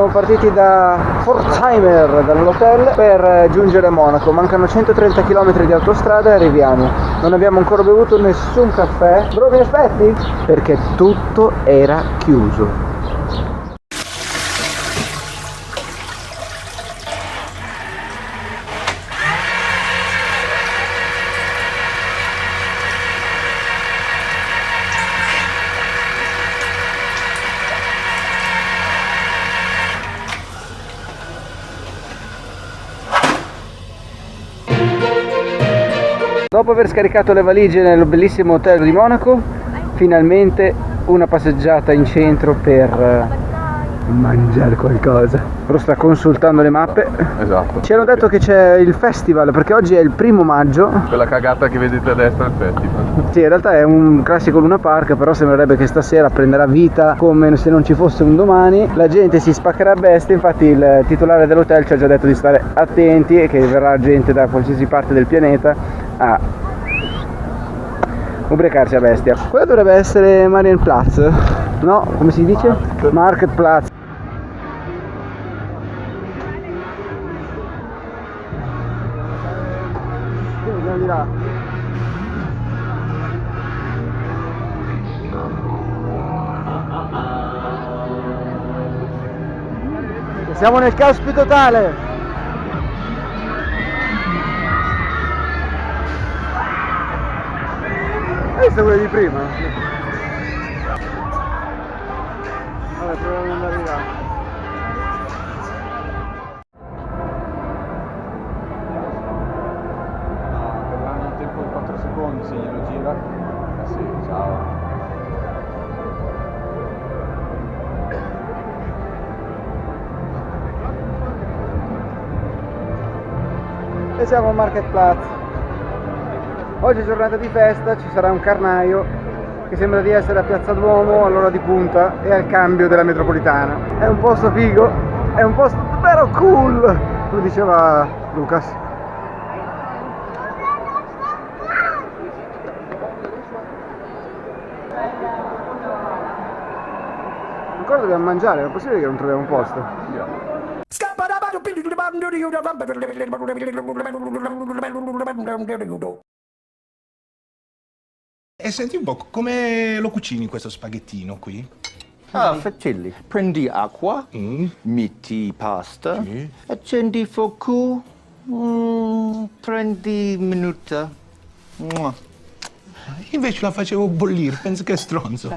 siamo partiti da Pforzheimer, dall'hotel, per giungere a Monaco. Mancano 130 km di autostrada e arriviamo. Non abbiamo ancora bevuto nessun caffè. Bro, mi aspetti? Perché tutto era chiuso. Dopo aver scaricato le valigie nel bellissimo hotel di Monaco, finalmente una passeggiata in centro per mangiare qualcosa. Però sta consultando le mappe. Esatto. Ci hanno detto che c'è il festival, perché oggi è il 1° maggio. Quella cagata che vedete a destra è il festival. Sì, in realtà è un classico Luna Park, però sembrerebbe che stasera prenderà vita come se non ci fosse un domani. La gente si spaccherà a bestia, infatti il titolare dell'hotel ci ha già detto di stare attenti e che verrà gente da qualsiasi parte del pianeta a ubriacarsi a bestia. Quello dovrebbe essere Marienplatz, no? Come si dice? Marketplatz. Andiamo di là. Siamo nel caos più totale. Questo è quello di prima. Vabbè, proviamo ad andare là. Verranno un tempo di 4 secondi se glielo gira. Sì, ciao. E siamo al Marketplatz. Oggi è giornata di festa, ci sarà un carnaio che sembra di essere a Piazza Duomo all'ora di punta e al cambio della metropolitana. È un posto figo, è un posto davvero cool, come diceva Lucas. Ancora dobbiamo mangiare, è possibile che non troviamo un posto? E senti un po', come lo cucini questo spaghettino qui? Ah, facilli. Prendi acqua, metti pasta, Sì. accendi fuoco, prendi minuta. Invece la facevo bollire, penso che è stronzo.